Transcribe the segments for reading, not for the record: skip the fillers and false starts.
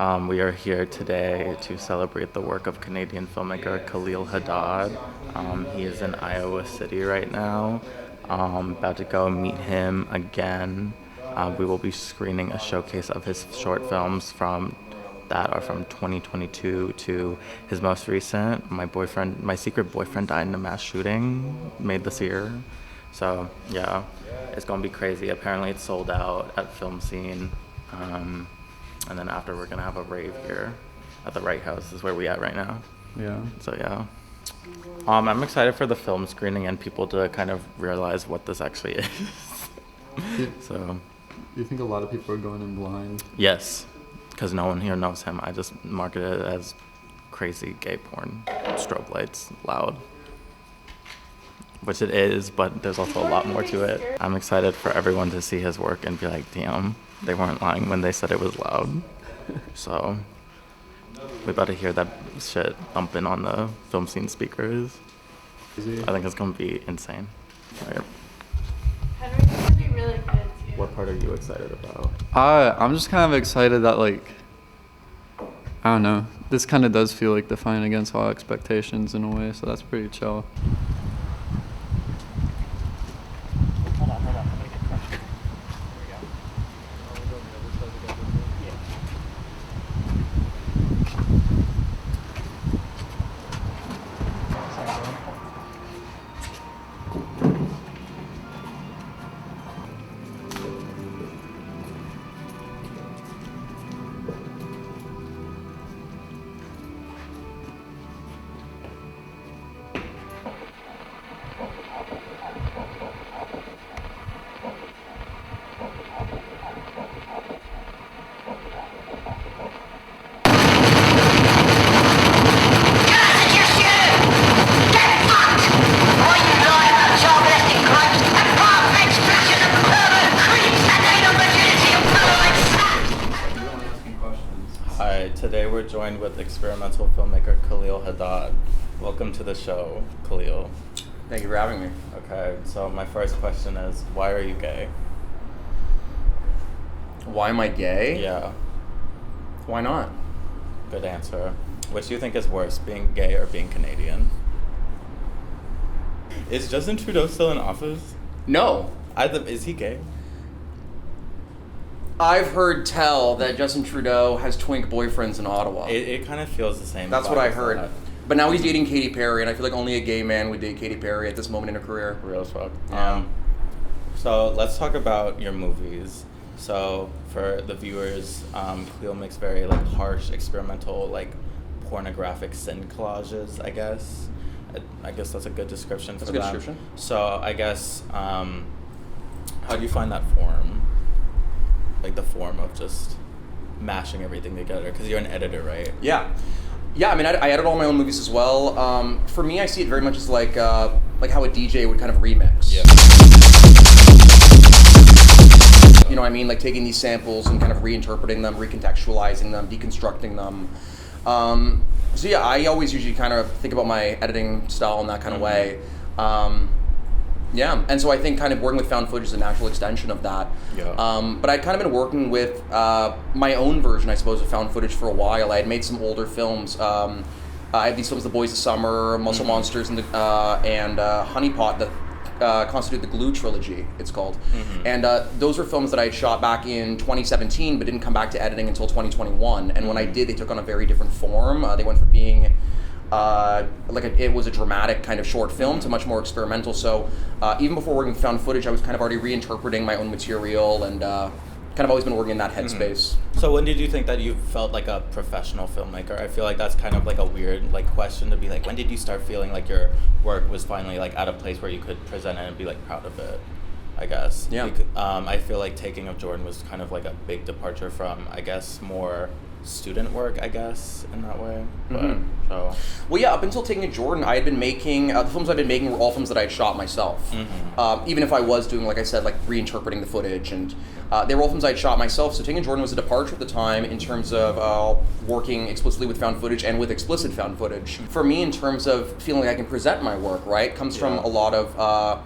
We are here today to celebrate the work of Canadian filmmaker Kalil Haddad. He is in Iowa City right now. About to go meet him again. We will be screening a showcase of his short films from 2022 to his most recent, My Secret Boyfriend Died in a Mass Shooting, made this year. So yeah, it's gonna be crazy. Apparently it's sold out at Film Scene. And then after we're gonna have a rave here at the Wright House is where we at right now. Yeah. So yeah. I'm excited for the film screening and people to kind of realize what this actually is. So. You think a lot of people are going in blind? Yes, because no one here knows him. I just market it as crazy gay porn, strobe lights, loud. Which it is, but there's also a lot more to it. I'm excited for everyone to see his work and be like, damn, they weren't lying when they said it was loud. So we about to hear that shit thumping on the Film Scene speakers. I think it's gonna be insane. Right. Henry's gonna be really good too. What part are you excited about? I'm just kind of excited that, I don't know, this kind of does feel like Defiant Against All Expectations in a way, so that's pretty chill. Hold on. I'm gonna get crushed. There we go. Today we're joined with experimental filmmaker Kalil Haddad. Welcome to the show, Kalil. Thank you for having me. Okay, so my first question is, why are you gay? Why am I gay? Yeah, Why not? good answer. Which do you think is worse, being gay or being Canadian? Is Justin Trudeau still in office? No. Is he gay? I've heard tell that Justin Trudeau has twink boyfriends in Ottawa. It kind of feels the same. That's what I heard. That. But now he's dating Katy Perry, and I feel like only a gay man would date Katy Perry at this moment in her career. Real as fuck. Yeah. So let's talk about your movies. So for the viewers, Cleo makes very harsh, experimental, pornographic sin collages. I guess that's a good description for That's a good them. description. So I guess, how do you find that form? The form of just mashing everything together, because you're an editor, right? Yeah. I mean, I edit all my own movies as well. For me, I see it very much as like how a DJ would kind of remix. Yeah. You know what I mean? Like taking these samples and kind of reinterpreting them, recontextualizing them, deconstructing them. So yeah, I always usually kind of think about my editing style in that kind of way. Yeah, and so I think kind of working with found footage is a natural extension of that. Yeah. But I'd kind of been working with my own version, I suppose, of found footage for a while. I had made some older films. I had these films, The Boys of Summer, Muscle Monsters, and Honeypot, that constitute the Glue trilogy, it's called. And those were films that I had shot back in 2017, but didn't come back to editing until 2021. And when I did, they took on a very different form. They went from being it was a dramatic kind of short film to much more experimental. So even before working with found footage, I was kind of already reinterpreting my own material and kind of always been working in that headspace. So when did you think that you felt like a professional filmmaker? I feel like that's kind of a weird question to be when did you start feeling like your work was finally at a place where you could present it and be proud of it, I guess? Yeah. I feel like Taking of Jordan was kind of a big departure from, I guess, more student work, I guess, in that way. But so well, yeah, up until Taking a Jordan, I had been making the films I've been making were all films that I had shot myself. Even if I was doing, like I said, reinterpreting the footage, and they were all films I had shot myself. So Taking a Jordan was a departure at the time in terms of working explicitly with found footage and with explicit found footage. For me, in terms of feeling like I can present my work, right, comes from a lot of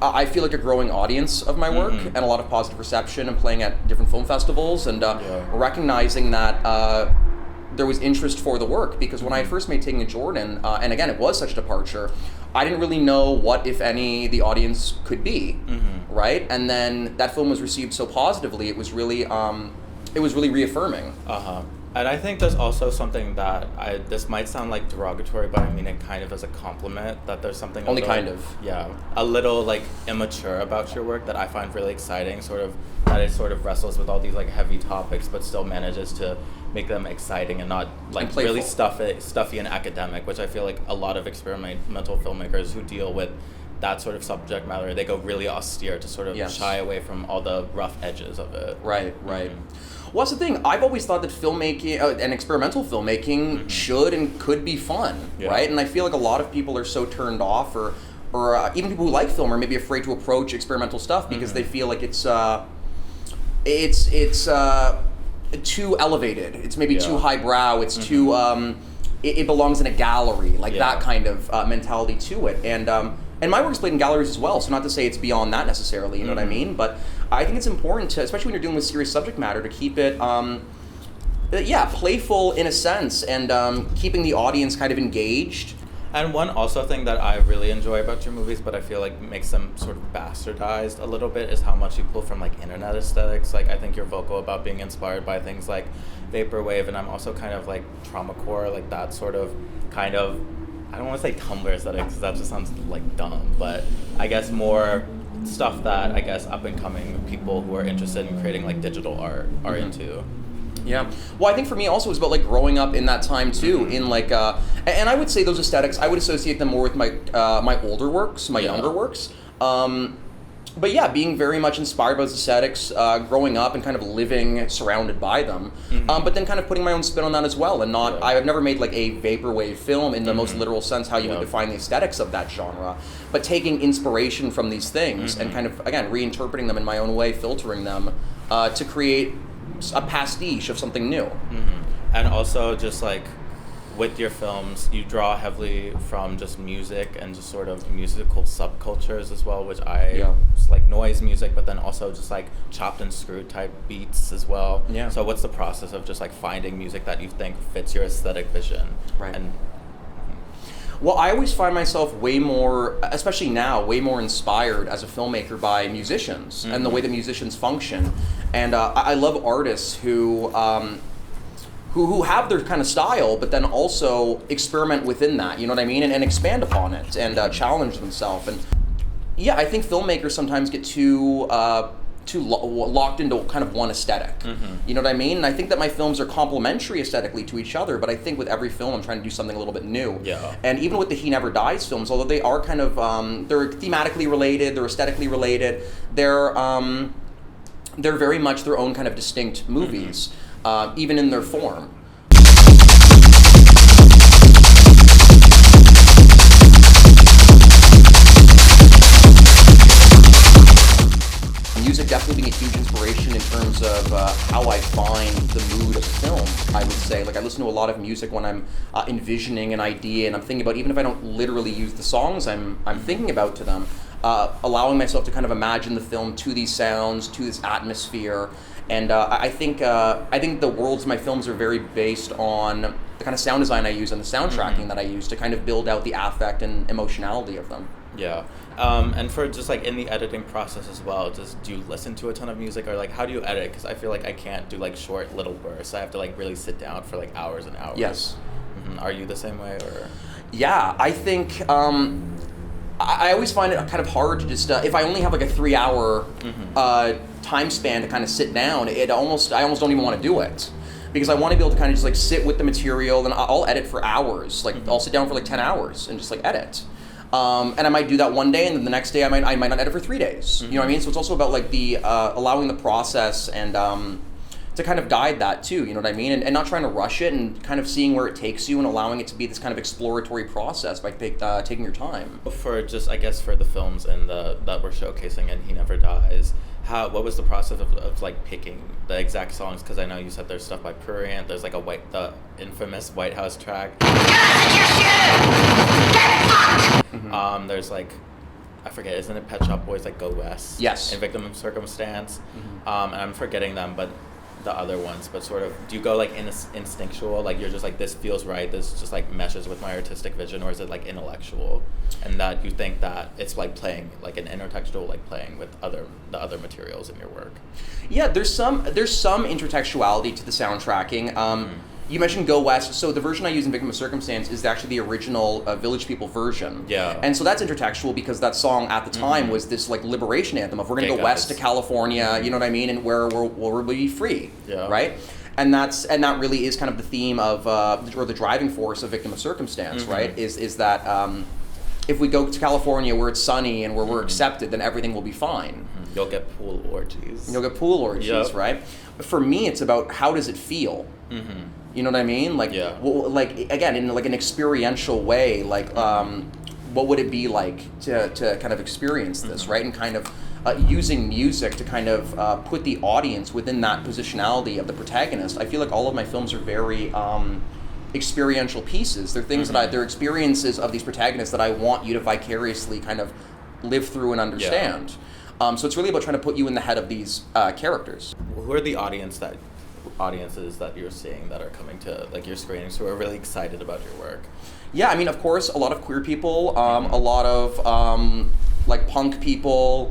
I feel like a growing audience of my work and a lot of positive reception and playing at different film festivals and recognizing that there was interest for the work, because when I first made Taking a Jordan, and again, it was such a departure, I didn't really know what, if any, the audience could be, right? And then that film was received so positively, it was really reaffirming. And I think there's also something that this might sound like derogatory, but I mean it kind of as a compliment, that there's something Only a little, kind of. Yeah, a little like immature about your work that I find really exciting, sort of that it sort of wrestles with all these like heavy topics but still manages to make them exciting and not like And really playful. stuffy and academic, which I feel like a lot of experimental filmmakers who deal with that sort of subject matter, they go really austere to sort of shy away from all the rough edges of it. Right. Well, that's the thing. I've always thought that filmmaking and experimental filmmaking should and could be fun, right? And I feel like a lot of people are so turned off, or even people who like film are maybe afraid to approach experimental stuff because they feel like it's too elevated. It's maybe too highbrow. It's too it belongs in a gallery, like that kind of mentality to it. And my work's played in galleries as well, so not to say it's beyond that necessarily, you know what I mean? But I think it's important to, especially when you're dealing with serious subject matter, to keep it, playful in a sense, and keeping the audience kind of engaged. And one also thing that I really enjoy about your movies, but I feel like makes them sort of bastardized a little bit, is how much you pull from like internet aesthetics. Like I think you're vocal about being inspired by things like vaporwave, and I'm also kind of like traumacore, like that sort of kind of, I don't want to say Tumblr aesthetic because that just sounds like dumb, but I guess more stuff that I guess up and coming people who are interested in creating like digital art are into. Yeah. Well, I think for me also it was about like growing up in that time too, in like, and I would say those aesthetics, I would associate them more with my my older works, my younger works. But yeah, being very much inspired by those aesthetics, growing up and kind of living surrounded by them, but then kind of putting my own spin on that as well, and not, I've never made like a vaporwave film in the most literal sense how you would define the aesthetics of that genre, but taking inspiration from these things and kind of, again, reinterpreting them in my own way, filtering them to create a pastiche of something new. And also just like with your films, you draw heavily from just music and just sort of musical subcultures as well, which just like noise music, but then also just like chopped and screwed type beats as well. Yeah. So what's the process of just like finding music that you think fits your aesthetic vision? Right. Well, I always find myself way more, especially now, way more inspired as a filmmaker by musicians and the way that musicians function. And I love artists who have their kind of style, but then also experiment within that, you know what I mean? And expand upon it and challenge themselves. And yeah, I think filmmakers sometimes get too locked into kind of one aesthetic. You know what I mean? And I think that my films are complementary aesthetically to each other, but I think with every film I'm trying to do something a little bit new. Yeah. And even with the He Never Dies films, although they are kind of, they're thematically related, they're aesthetically related, they're very much their own kind of distinct movies, even in their form. Music definitely being a huge inspiration in terms of how I find the mood of film, I would say. Like I listen to a lot of music when I'm envisioning an idea and I'm thinking about, even if I don't literally use the songs I'm thinking about to them, allowing myself to kind of imagine the film to these sounds, to this atmosphere. And I think the worlds of my films are very based on the kind of sound design I use and the soundtracking that I use to kind of build out the affect and emotionality of them. Yeah. And for just like in the editing process as well, do you listen to a ton of music, or like how do you edit? Because I feel like I can't do like short little bursts. I have to like really sit down for like hours and hours. Yes. Are you the same way, or? Yeah, I think I always find it kind of hard to just if I only have like a 3-hour time span to kind of sit down, I almost don't even want to do it. Because I want to be able to kind of just like sit with the material, and I'll edit for hours. Like I'll sit down for like 10 hours and just like edit. And I might do that one day, and then the next day I might not edit for 3 days. You know what I mean? So it's also about like the allowing the process and to kind of guide that too. You know what I mean? And not trying to rush it, and kind of seeing where it takes you and allowing it to be this kind of exploratory process by taking your time. For just, I guess, for the films and that we're showcasing in He Never Dies, what was the process of like picking the exact songs? Because I know you said there's stuff by Prurient, there's like the infamous White House track. There's like I forget, isn't it Pet Shop Boys, like Go West? Yes. And Victim of Circumstance. And I'm forgetting them, but the other ones, but sort of, do you go like instinctual, like you're just like, this feels right, this just like meshes with my artistic vision, or is it like intellectual, and that you think that it's like playing like an intertextual, like playing with the other materials in your work? Yeah, there's some intertextuality to the soundtracking. You mentioned Go West, so the version I use in Victim of Circumstance is actually the original Village People version. Yeah. And so that's intertextual because that song at the time was this like liberation anthem of we're gonna go west to California, you know what I mean, and where we'll be free, right? And that really is kind of the theme of or the driving force of Victim of Circumstance, right? Is that if we go to California where it's sunny and where we're accepted, then everything will be fine. You'll get pool orgies. Right? For me, it's about how does it feel. You know what I mean? Like, like again, in like an experiential way, like what would it be like to kind of experience this, right? And kind of using music to kind of put the audience within that positionality of the protagonist. I feel like all of my films are very experiential pieces. They're things that they're experiences of these protagonists that I want you to vicariously kind of live through and understand. So it's really about trying to put you in the head of these characters. Who are the audiences that you're seeing that are coming to like your screenings who are really excited about your work? Yeah, I mean, of course, a lot of queer people, a lot of like punk people.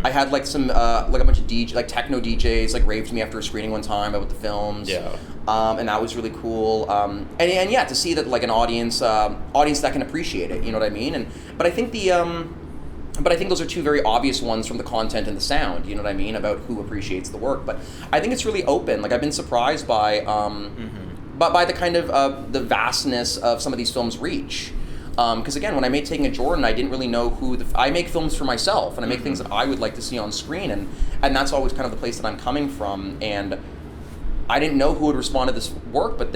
I had like some like a bunch of like techno DJs like raved to me after a screening one time about the films. And that was really cool. And yeah, to see that like an audience that can appreciate it, you know what I mean? But I think those are two very obvious ones from the content and the sound, you know what I mean, about who appreciates the work. But I think it's really open. Like I've been surprised by the kind of the vastness of some of these films' reach. Because again, when I made Taking a Jordan, I didn't really know who I make films for myself, and I make things that I would like to see on screen, and that's always kind of the place that I'm coming from. And I didn't know who would respond to this work, but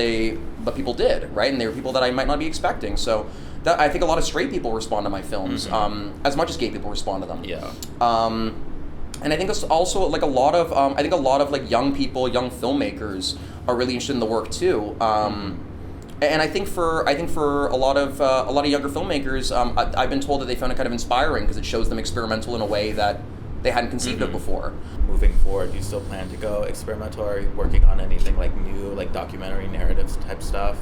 people did, right? And they were people that I might not be expecting. So I think a lot of straight people respond to my films, as much as gay people respond to them. And I think it's also like a lot of like young people, young filmmakers are really interested in the work too. And I think for a lot of younger filmmakers, I've been told that they found it kind of inspiring because it shows them experimental in a way that they hadn't conceived of before. Moving forward, do you still plan to go experimental? Or are you working on anything like new, like documentary narratives type stuff?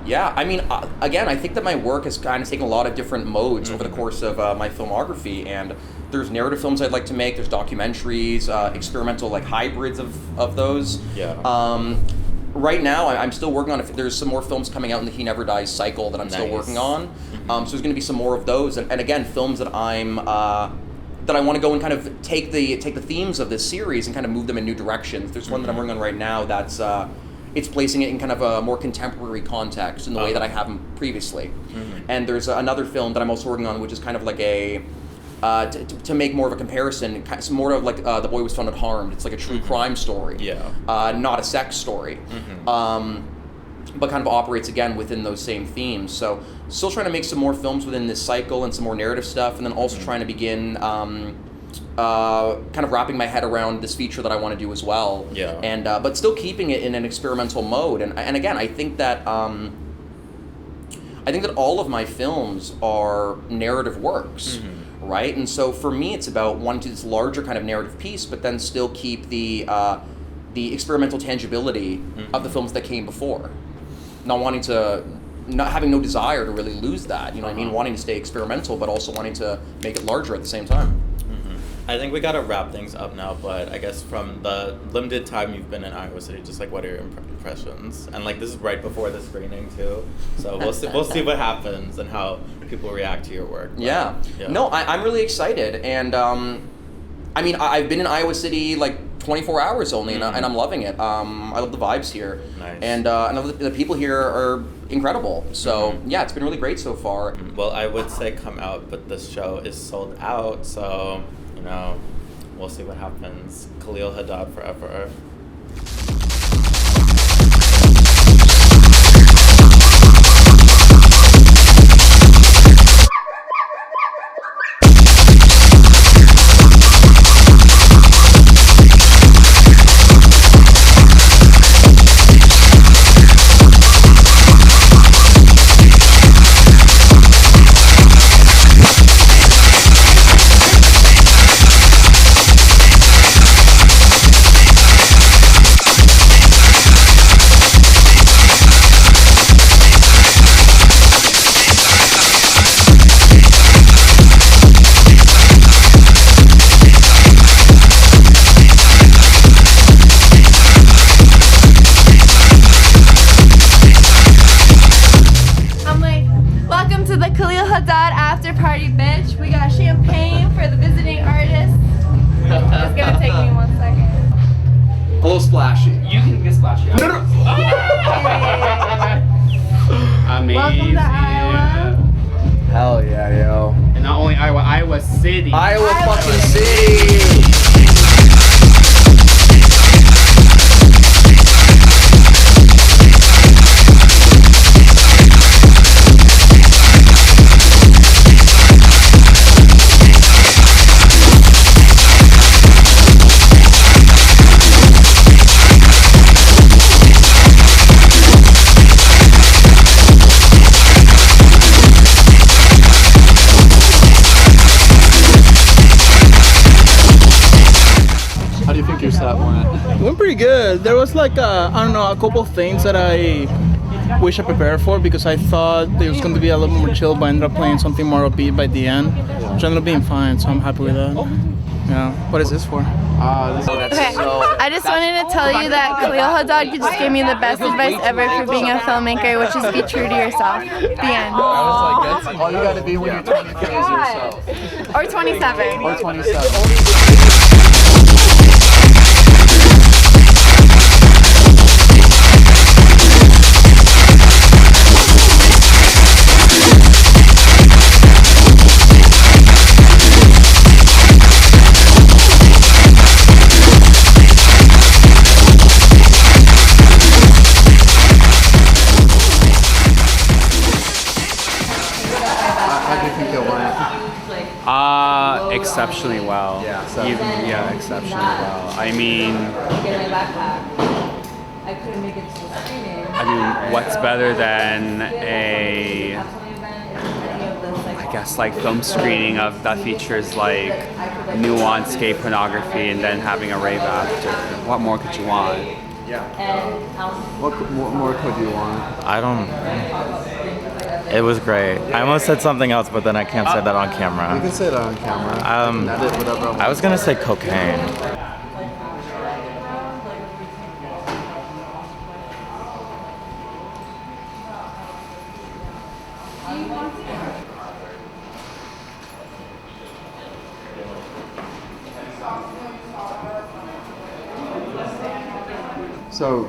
Yeah, I mean, again, I think that my work has kind of taken a lot of different modes over the course of my filmography, and there's narrative films I'd like to make, there's documentaries, experimental like hybrids of those. Right now, I'm still working on it. There's some more films coming out in the He Never Dies cycle that I'm still working on. So there's going to be some more of those, and again, films that that I want to go and kind of take the themes of this series and kind of move them in new directions. There's one that I'm working on right now that's it's placing it in kind of a more contemporary context in the way that I haven't previously. And there's another film that I'm also working on, which is kind of like a to make more of a comparison, it's more of like The Boy Was Found Unharmed. It's like a true crime story, not a sex story, but kind of operates again within those same themes. So still trying to make some more films within this cycle and some more narrative stuff, and then also trying to begin kind of wrapping my head around this feature that I want to do as well. And but still keeping it in an experimental mode. And again, I think that all of my films are narrative works. Right, and so for me, it's about wanting to do this larger kind of narrative piece, but then still keep the experimental tangibility of the films that came before. Not having no desire to really lose that. You know what I mean? Wanting to stay experimental, but also wanting to make it larger at the same time. I think we gotta wrap things up now, but I guess from the limited time you've been in Iowa City, just like what are your impressions? And like this is right before the screening too, so we'll see what happens and how people react to your work. But, no, I'm really excited, and I mean I've been in Iowa City like 24 hours only, and I'm loving it. I love the vibes here, and I know the people here are incredible. So yeah, it's been really great so far. Well, I would say come out, but this show is sold out, so. No, we'll see what happens. Kalil Haddad forever. splashy. You can get splashy. No, no. Amazing. Welcome to Iowa. Hell yeah, yo. And not only Iowa, Iowa City. Iowa fucking City. How do you think your set went? Went pretty good. There was like I don't know, a couple of things that I wish I prepared for because I thought it was going to be a little more chill, but I ended up playing something more upbeat by the end, which ended up being fine. So I'm happy with that. Yeah. What is this for? Okay, I just wanted to tell you that Kalil Haddad just gave me the best advice ever for being a filmmaker, which is be true to yourself. The end. That's all you gotta be when you're 23 is yourself. Or 27. Or 27. How do you think it went? Exceptionally well. Yeah, Exceptionally well. I mean, what's better than I guess like film screening of that features like nuanced gay pornography and then having a rave after? What more could you want? What more could you want? I don't. It was great. I almost said something else, but then I can't say that on You camera. can say that on camera. I can edit whatever I was gonna say cocaine. So,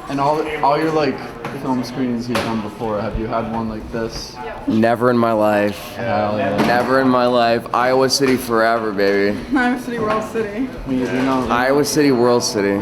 and all your like film screenings you've done before, have you had one like this? Never in my life. Hell yeah. Never in my life. Iowa City forever, baby. Iowa City, World City. We know. Iowa City, World City.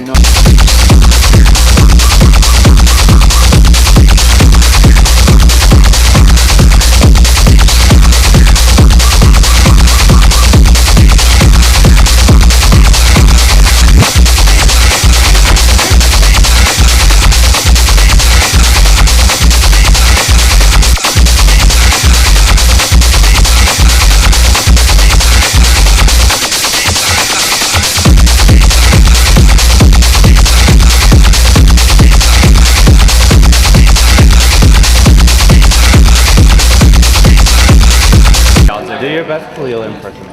Do your best Kalil impersonation.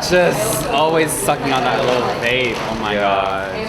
Just always sucking on that little vape. Oh my god.